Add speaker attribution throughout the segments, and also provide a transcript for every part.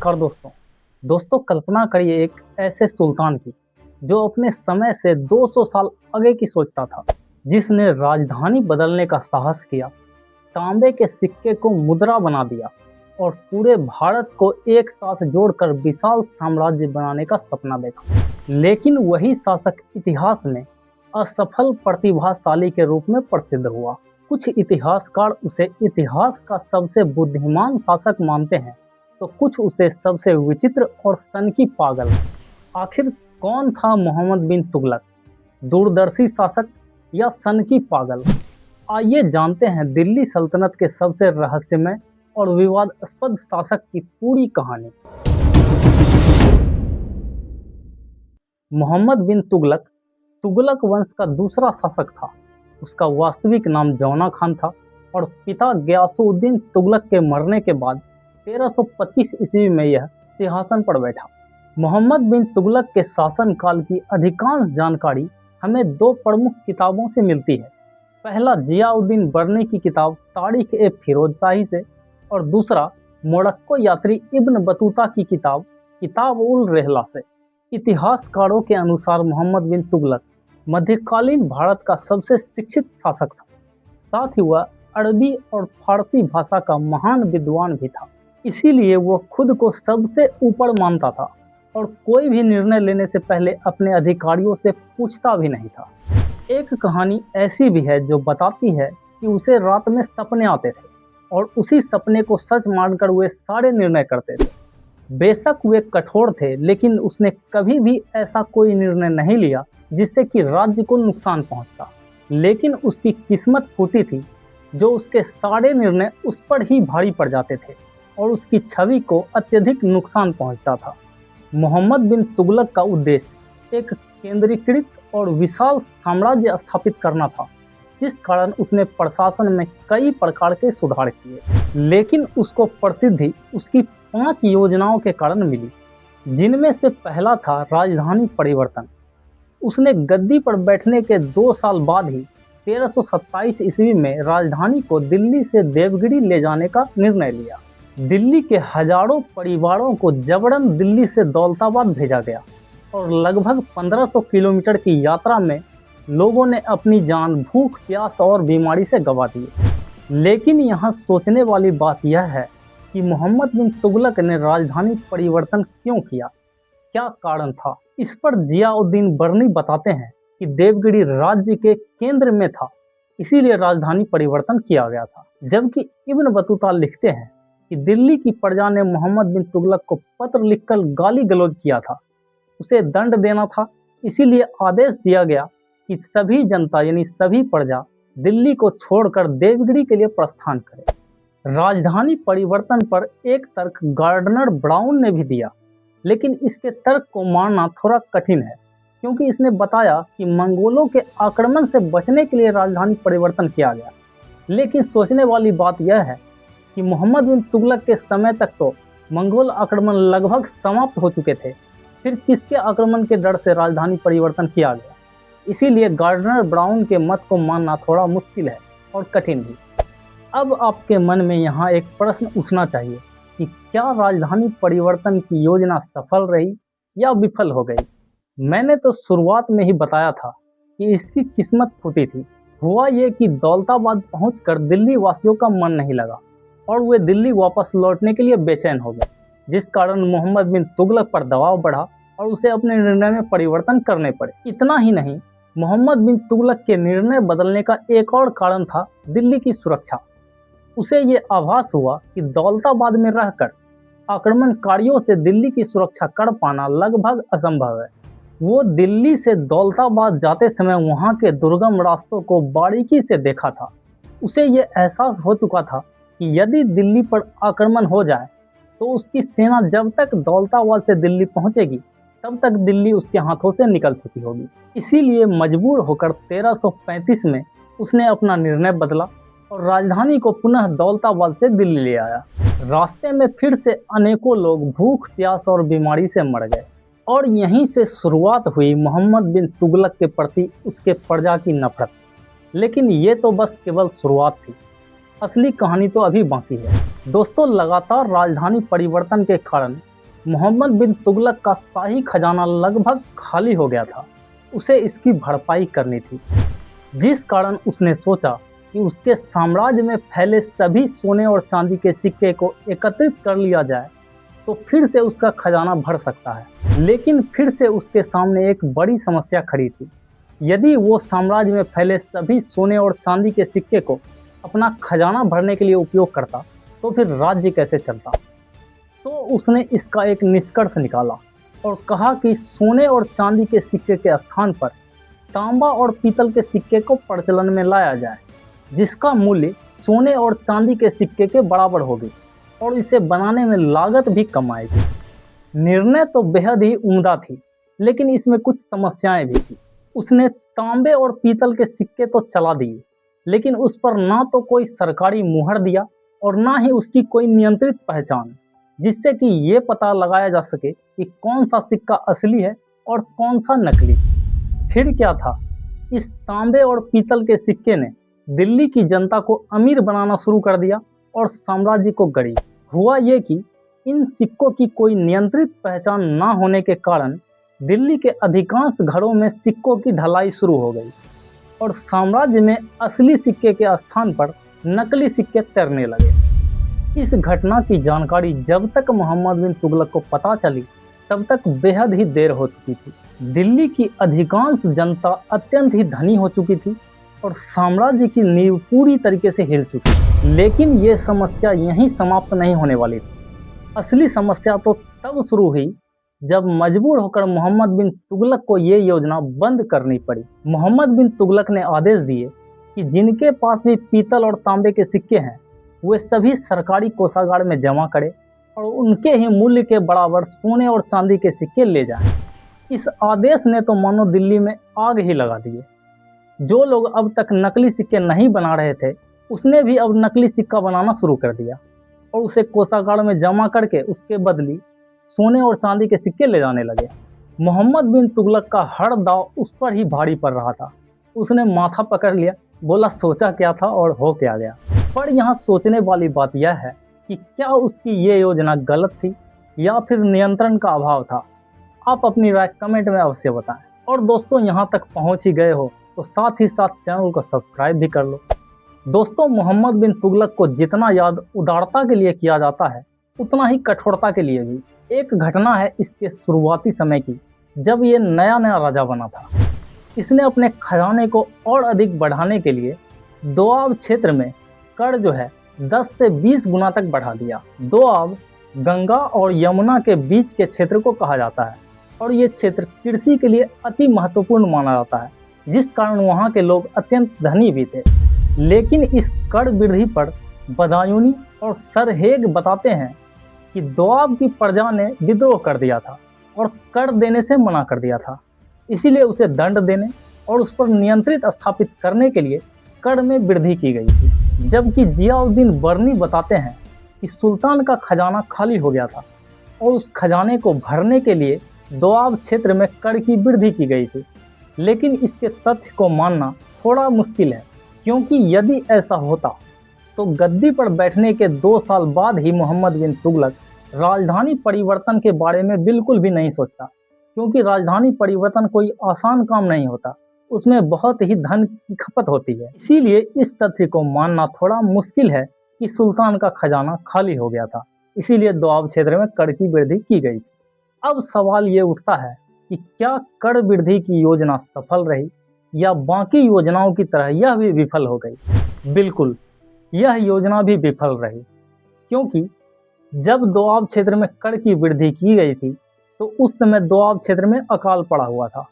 Speaker 1: नमस्कार दोस्तों। कल्पना करिए एक ऐसे सुल्तान की जो अपने समय से 200 साल आगे की सोचता था, जिसने राजधानी बदलने का साहस किया, तांबे के सिक्के को मुद्रा बना दिया और पूरे भारत को एक साथ जोड़कर विशाल साम्राज्य बनाने का सपना देखा। लेकिन वही शासक इतिहास में असफल प्रतिभाशाली के रूप में प्रसिद्ध हुआ। कुछ इतिहासकार उसे इतिहास का सबसे बुद्धिमान शासक मानते हैं, तो कुछ उसे सबसे विचित्र और सनकी पागल। आखिर कौन था मोहम्मद बिन तुगलक, दूरदर्शी शासक या सनकी पागल? आइए जानते हैं दिल्ली सल्तनत के सबसे रहस्यमय और विवादास्पद शासक की पूरी कहानी। मोहम्मद बिन तुगलक तुगलक वंश का दूसरा शासक था। उसका वास्तविक नाम जौना खान था और पिता गयासुद्दीन तुगलक के मरने के बाद 1325 ईस्वी में यह सिंहासन पर बैठा। मोहम्मद बिन तुगलक के शासनकाल की अधिकांश जानकारी हमें दो प्रमुख किताबों से मिलती है। पहला जियाउद्दीन बर्नी की किताब तारीख ए फिरोज शाही से और दूसरा मोरक्को यात्री इब्न बतूता की किताब उल रहला से। इतिहासकारों के अनुसार मोहम्मद बिन तुगलक मध्यकालीन भारत का सबसे शिक्षित शासक था। साथ ही वह अरबी और फारसी भाषा का महान विद्वान भी था। इसीलिए वो खुद को सबसे ऊपर मानता था और कोई भी निर्णय लेने से पहले अपने अधिकारियों से पूछता भी नहीं था। एक कहानी ऐसी भी है जो बताती है कि उसे रात में सपने आते थे और उसी सपने को सच मानकर वे सारे निर्णय करते थे। बेशक वे कठोर थे, लेकिन उसने कभी भी ऐसा कोई निर्णय नहीं लिया जिससे कि राज्य को नुकसान पहुंचता। लेकिन उसकी किस्मत फूटी थी, जो उसके सारे निर्णय उस पर ही भारी पड़ जाते थे और उसकी छवि को अत्यधिक नुकसान पहुंचता था। मोहम्मद बिन तुगलक का उद्देश्य एक केंद्रीकृत और विशाल साम्राज्य स्थापित करना था, जिस कारण उसने प्रशासन में कई प्रकार के सुधार किए। लेकिन उसको प्रसिद्धि उसकी 5 योजनाओं के कारण मिली, जिनमें से पहला था राजधानी परिवर्तन। उसने गद्दी पर बैठने के 2 साल बाद ही 1327 ईस्वी में राजधानी को दिल्ली से देवगिरी ले जाने का निर्णय लिया। दिल्ली के हजारों परिवारों को जबरन दिल्ली से दौलताबाद भेजा गया और लगभग 1500 किलोमीटर की यात्रा में लोगों ने अपनी जान भूख, प्यास और बीमारी से गंवा दी। लेकिन यहाँ सोचने वाली बात यह है कि मोहम्मद बिन तुगलक ने राजधानी परिवर्तन क्यों किया, क्या कारण था? इस पर जियाउद्दीन बर्नी बताते हैं कि देवगिरी राज्य के केंद्र में था, इसीलिए राजधानी परिवर्तन किया गया था। जबकि इब्न बतूता लिखते हैं कि दिल्ली की प्रजा ने मोहम्मद बिन तुगलक को पत्र लिखकर गाली गलौज किया था, उसे दंड देना था, इसीलिए आदेश दिया गया कि सभी जनता यानी सभी प्रजा दिल्ली को छोड़कर देवगिरी के लिए प्रस्थान करे। राजधानी परिवर्तन पर एक तर्क गार्डनर ब्राउन ने भी दिया, लेकिन इसके तर्क को मानना थोड़ा कठिन है, क्योंकि इसने बताया कि मंगोलों के आक्रमण से बचने के लिए राजधानी परिवर्तन किया गया। लेकिन सोचने वाली बात यह है कि मोहम्मद बिन तुगलक के समय तक तो मंगोल आक्रमण लगभग समाप्त हो चुके थे, फिर किसके आक्रमण के डर से राजधानी परिवर्तन किया गया? इसीलिए गार्डनर ब्राउन के मत को मानना थोड़ा मुश्किल है और कठिन भी। अब आपके मन में यहाँ एक प्रश्न उठना चाहिए कि क्या राजधानी परिवर्तन की योजना सफल रही या विफल हो गई? मैंने तो शुरुआत में ही बताया था कि इसकी किस्मत फूटी थी। हुआ ये कि दौलताबाद पहुंचकर दिल्ली वासियों का मन नहीं लगा और वे दिल्ली वापस लौटने के लिए बेचैन हो गए, जिस कारण मोहम्मद बिन तुगलक पर दबाव बढ़ा और उसे अपने निर्णय में परिवर्तन करने पड़े। इतना ही नहीं, मोहम्मद बिन तुगलक के निर्णय बदलने का एक और कारण था दिल्ली की सुरक्षा। उसे ये आभास हुआ कि दौलताबाद में रहकर आक्रमणकारियों से दिल्ली की सुरक्षा कर पाना लगभग असंभव है। वो दिल्ली से दौलताबाद जाते समय वहाँ के दुर्गम रास्तों को बारीकी से देखा था। उसे ये एहसास हो चुका था कि यदि दिल्ली पर आक्रमण हो जाए तो उसकी सेना जब तक दौलताबाद से दिल्ली पहुँचेगी तब तक दिल्ली उसके हाथों से निकल चुकी होगी। इसीलिए मजबूर होकर 1335 में उसने अपना निर्णय बदला और राजधानी को पुनः दौलताबाद से दिल्ली ले आया। रास्ते में फिर से अनेकों लोग भूख, प्यास और बीमारी से मर गए और यहीं से शुरुआत हुई मोहम्मद बिन तुगलक के प्रति उसके प्रजा की नफरत। लेकिन ये तो बस केवल शुरुआत थी, असली कहानी तो अभी बाकी है। दोस्तों, लगातार राजधानी परिवर्तन के कारण मोहम्मद बिन तुगलक का शाही खजाना लगभग खाली हो गया था। उसे इसकी भरपाई करनी थी, जिस कारण उसने सोचा कि उसके साम्राज्य में फैले सभी सोने और चांदी के सिक्के को एकत्रित कर लिया जाए तो फिर से उसका खजाना भर सकता है। लेकिन फिर से उसके सामने एक बड़ी समस्या खड़ी थी। यदि वो साम्राज्य में फैले सभी सोने और चांदी के सिक्के को अपना खजाना भरने के लिए उपयोग करता तो फिर राज्य कैसे चलता। तो उसने इसका एक निष्कर्ष निकाला और कहा कि सोने और चांदी के सिक्के के स्थान पर तांबा और पीतल के सिक्के को प्रचलन में लाया जाए, जिसका मूल्य सोने और चांदी के सिक्के के बराबर होगी और इसे बनाने में लागत भी कम आएगी। निर्णय तो बेहद ही उम्दा थी, लेकिन इसमें कुछ समस्याएं भी थी। उसने तांबे और पीतल के सिक्के तो चला दिए, लेकिन उस पर ना तो कोई सरकारी मुहर दिया और ना ही उसकी कोई नियंत्रित पहचान, जिससे कि ये पता लगाया जा सके कि कौन सा सिक्का असली है और कौन सा नकली। फिर क्या था, इस तांबे और पीतल के सिक्के ने दिल्ली की जनता को अमीर बनाना शुरू कर दिया और साम्राज्य को गरीब। हुआ ये कि इन सिक्कों की कोई नियंत्रित पहचान ना होने के कारण दिल्ली के अधिकांश घरों में सिक्कों की ढलाई शुरू हो गई और साम्राज्य में असली सिक्के के स्थान पर नकली सिक्के तैरने लगे। इस घटना की जानकारी जब तक मोहम्मद बिन तुगलक को पता चली तब तक बेहद ही देर हो चुकी थी। दिल्ली की अधिकांश जनता अत्यंत ही धनी हो चुकी थी और साम्राज्य की नींव पूरी तरीके से हिल चुकी थी। लेकिन ये समस्या यहीं समाप्त नहीं होने वाली थी। असली समस्या तो तब शुरू हुई जब मजबूर होकर मोहम्मद बिन तुगलक को ये योजना बंद करनी पड़ी। मोहम्मद बिन तुगलक ने आदेश दिए कि जिनके पास भी पीतल और तांबे के सिक्के हैं वे सभी सरकारी कोषागार में जमा करें और उनके ही मूल्य के बराबर सोने और चांदी के सिक्के ले जाएं। इस आदेश ने तो मानो दिल्ली में आग ही लगा दिए। जो लोग अब तक नकली सिक्के नहीं बना रहे थे उसने भी अब नकली सिक्का बनाना शुरू कर दिया और उसे कोषागार में जमा करके उसके बदली सोने और चांदी के सिक्के ले जाने लगे। मोहम्मद बिन तुगलक का हर दाव उस पर ही भारी पड़ रहा था। उसने माथा पकड़ लिया, बोला सोचा क्या था और हो क्या गया। पर यहाँ सोचने वाली बात यह है कि क्या उसकी ये योजना गलत थी या फिर नियंत्रण का अभाव था। आप अपनी राय कमेंट में अवश्य बताएं। और दोस्तों, यहाँ तक पहुँच ही गए हो तो साथ ही साथ चैनल को सब्सक्राइब भी कर लो। दोस्तों, मोहम्मद बिन तुगलक को जितना याद उदारता के लिए किया जाता है उतना ही कठोरता के लिए भी। एक घटना है इसके शुरुआती समय की, जब ये नया नया राजा बना था। इसने अपने खजाने को और अधिक बढ़ाने के लिए दोआब क्षेत्र में कर जो है 10 से 20 गुना तक बढ़ा दिया। दोआब गंगा और यमुना के बीच के क्षेत्र को कहा जाता है और ये क्षेत्र कृषि के लिए अति महत्वपूर्ण माना जाता है, जिस कारण वहाँ के लोग अत्यंत धनी भी थे। लेकिन इस कर वृद्धि पर बदायूनी और सरहेग बताते हैं कि दोआब की प्रजा ने विद्रोह कर दिया था और कर देने से मना कर दिया था। इसीलिए उसे दंड देने और उस पर नियंत्रित स्थापित करने के लिए कर में वृद्धि की गई थी। जबकि जियाउद्दीन बर्नी बताते हैं कि सुल्तान का खजाना खाली हो गया था और उस खजाने को भरने के लिए दोआब क्षेत्र में कर की वृद्धि की गई थी। लेकिन इसके तथ्य को मानना थोड़ा मुश्किल है, क्योंकि यदि ऐसा होता तो गद्दी पर बैठने के 2 साल बाद ही मोहम्मद बिन तुगलक राजधानी परिवर्तन के बारे में बिल्कुल भी नहीं सोचता, क्योंकि राजधानी परिवर्तन कोई आसान काम नहीं होता, उसमें बहुत ही धन की खपत होती है। इसीलिए इस तथ्य को मानना थोड़ा मुश्किल है कि सुल्तान का खजाना खाली हो गया था, इसीलिए दोआब क्षेत्र में कर की वृद्धि की गई थी। अब सवाल ये उठता है कि क्या कर वृद्धि की योजना सफल रही या बाकी योजनाओं की तरह यह भी विफल हो गई। बिल्कुल, यह योजना भी विफल रही, क्योंकि जब दोआब क्षेत्र में कर की वृद्धि की गई थी तो उस समय दोआब क्षेत्र में अकाल पड़ा हुआ था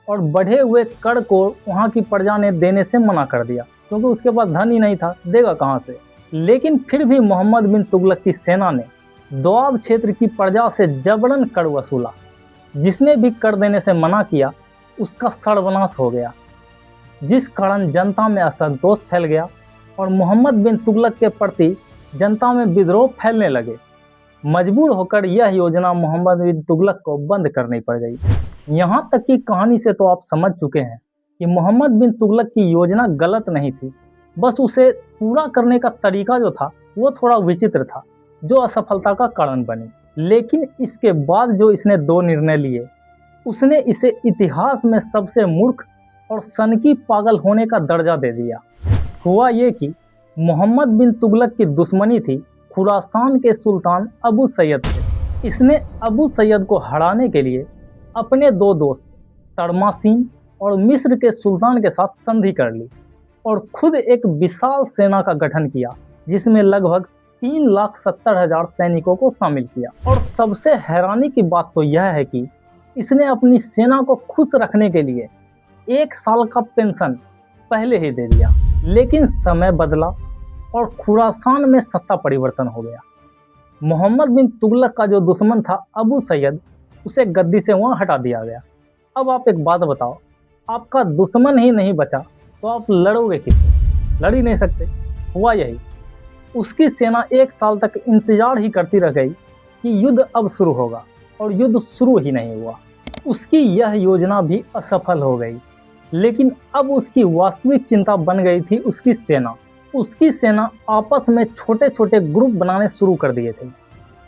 Speaker 1: और बढ़े हुए कर को वहाँ की प्रजा ने देने से मना कर दिया, क्योंकि उसके पास धन ही नहीं था, देगा कहाँ से। लेकिन फिर भी मोहम्मद बिन तुगलक की सेना ने दोआब क्षेत्र की प्रजा से जबरन कर वसूला। जिसने भी कर देने से मना किया उसका सर्वनाश हो गया, जिस कारण जनता में असंतोष फैल गया और मोहम्मद बिन तुगलक के प्रति जनता में विद्रोह फैलने लगे। मजबूर होकर यह योजना मोहम्मद बिन तुगलक को बंद करनी पड़ गई। यहाँ तक की कहानी से तो आप समझ चुके हैं कि मोहम्मद बिन तुगलक की योजना गलत नहीं थी, बस उसे पूरा करने का तरीका जो था वो थोड़ा विचित्र था, जो असफलता का कारण बनी। लेकिन इसके बाद जो इसने 2 निर्णय लिए, उसने इसे इतिहास में सबसे मूर्ख और सनकी पागल होने का दर्जा दे दिया। हुआ ये कि मोहम्मद बिन तुगलक की दुश्मनी थी खुरासान के सुल्तान अबू सैयद से। इसने अबू सैयद को हराने के लिए अपने 2 दोस्त तर्मासीन और मिस्र के सुल्तान के साथ संधि कर ली और खुद एक विशाल सेना का गठन किया, जिसमें लगभग 3,70,000 सैनिकों को शामिल किया। और सबसे हैरानी की बात तो यह है कि इसने अपनी सेना को खुश रखने के लिए 1 साल का पेंशन पहले ही दे दिया। लेकिन समय बदला और खुरासान में सत्ता परिवर्तन हो गया। मोहम्मद बिन तुगलक का जो दुश्मन था अबू सैयद, उसे गद्दी से वहाँ हटा दिया गया। अब आप एक बात बताओ, आपका दुश्मन ही नहीं बचा तो आप लड़ोगे किससे? लड़ ही नहीं सकते। हुआ यही, उसकी सेना 1 साल तक इंतजार ही करती रह गई कि युद्ध अब शुरू होगा, और युद्ध शुरू ही नहीं हुआ। उसकी यह योजना भी असफल हो गई। लेकिन अब उसकी वास्तविक चिंता बन गई थी उसकी सेना। उसकी सेना आपस में छोटे छोटे ग्रुप बनाने शुरू कर दिए थे,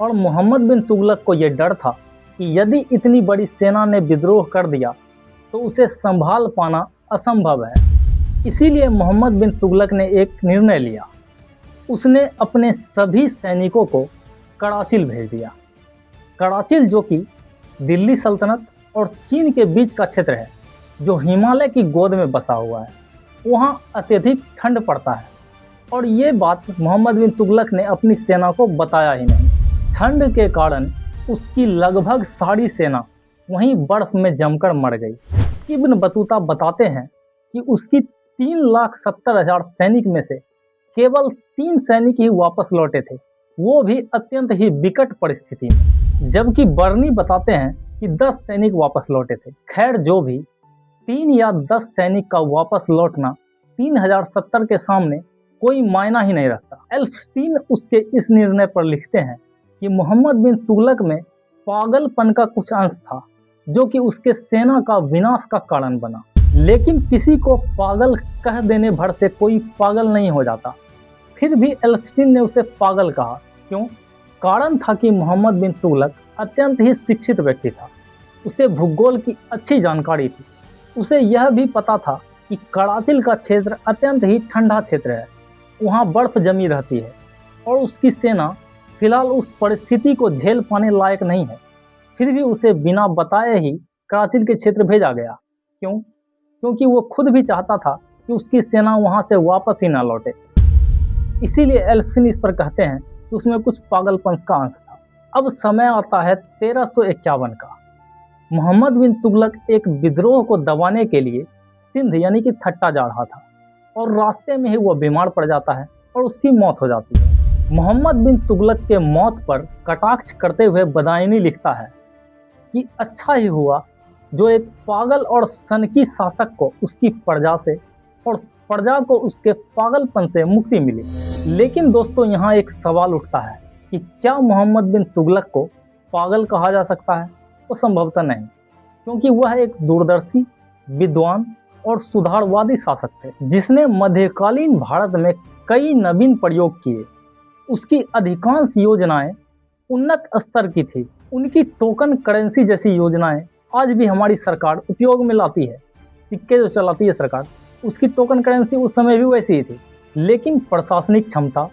Speaker 1: और मोहम्मद बिन तुगलक को यह डर था कि यदि इतनी बड़ी सेना ने विद्रोह कर दिया तो उसे संभाल पाना असंभव है। इसीलिए मोहम्मद बिन तुगलक ने एक निर्णय लिया। उसने अपने सभी सैनिकों को कराचिल भेज दिया। कराचिल, जो कि दिल्ली सल्तनत और चीन के बीच का क्षेत्र है, जो हिमालय की गोद में बसा हुआ है, वहाँ अत्यधिक ठंड पड़ता है। और ये बात मोहम्मद बिन तुगलक ने अपनी सेना को बताया ही नहीं। ठंड के कारण उसकी लगभग सारी सेना वहीं बर्फ में जमकर मर गई। इब्न बतूता बताते हैं कि उसकी 3,70,000 सैनिक में से केवल 3 सैनिक ही वापस लौटे थे, वो भी अत्यंत ही विकट परिस्थिति में। जबकि बर्नी बताते हैं कि 10 सैनिक वापस लौटे थे। खैर, जो भी 3 या 10 सैनिक का वापस लौटना 3070 के सामने कोई मायना ही नहीं रखता। एल्फस्टीन उसके इस निर्णय पर लिखते हैं कि मोहम्मद बिन तुगलक में पागलपन का कुछ अंश था, जो कि उसके सेना का विनाश का कारण बना। लेकिन किसी को पागल कह देने भर से कोई पागल नहीं हो जाता। फिर भी एल्फस्टीन ने उसे पागल कहा। क्यों? कारण था कि मोहम्मद बिन तुगलक अत्यंत ही शिक्षित व्यक्ति था। उसे भूगोल की अच्छी जानकारी थी। उसे यह भी पता था कि कराचिल का क्षेत्र अत्यंत ही ठंडा क्षेत्र है, वहाँ बर्फ जमी रहती है, और उसकी सेना फिलहाल उस परिस्थिति को झेल पाने लायक नहीं है। फिर भी उसे बिना बताए ही कराचिल के क्षेत्र भेजा गया। क्यों? क्योंकि वो खुद भी चाहता था कि उसकी सेना वहाँ से वापस ही ना लौटे। इसीलिए एल्फस्टीन इस पर कहते हैं कि उसमें कुछ पागलपन का अंश था। अब समय आता है 1351 का। मोहम्मद बिन तुगलक एक विद्रोह को दबाने के लिए सिंध यानी कि थट्टा जा रहा था, और रास्ते में ही वो बीमार पड़ जाता है और उसकी मौत हो जाती है। मोहम्मद बिन तुगलक के मौत पर कटाक्ष करते हुए बदायूनी लिखता है कि अच्छा ही हुआ जो एक पागल और सनकी शासक को उसकी प्रजा से और प्रजा को उसके पागलपन से मुक्ति मिली। लेकिन दोस्तों, यहाँ एक सवाल उठता है कि क्या मोहम्मद बिन तुगलक को पागल कहा जा सकता है? तो संभवतः नहीं, क्योंकि वह एक दूरदर्शी, विद्वान और सुधारवादी शासक थे, जिसने मध्यकालीन भारत में कई नवीन प्रयोग किए। उसकी अधिकांश योजनाएं उन्नत स्तर की थी। उनकी टोकन करेंसी जैसी योजनाएं आज भी हमारी सरकार उपयोग में लाती है। सिक्के जो चलाती है सरकार, उसकी टोकन करेंसी उस समय भी वैसी ही थी। लेकिन प्रशासनिक क्षमता,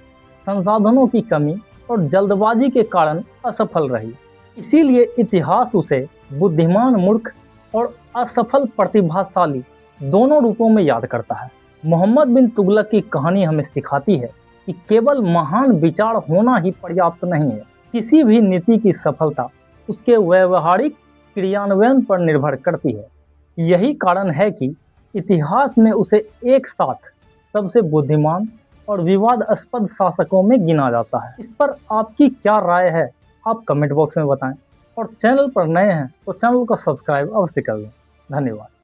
Speaker 1: संसाधनों की कमी और जल्दबाजी के कारण असफल रही। इसीलिए इतिहास उसे बुद्धिमान मूर्ख और असफल प्रतिभाशाली दोनों रूपों में याद करता है। मोहम्मद बिन तुगलक की कहानी हमें सिखाती है कि केवल महान विचार होना ही पर्याप्त नहीं है। किसी भी नीति की सफलता उसके व्यावहारिक क्रियान्वयन पर निर्भर करती है। यही कारण है कि इतिहास में उसे एक साथ सबसे बुद्धिमान और विवादास्पद शासकों में गिना जाता है। इस पर आपकी क्या राय है, आप कमेंट बॉक्स में बताएं, और चैनल पर नए हैं तो चैनल को सब्सक्राइब अवश्य कर लें। धन्यवाद।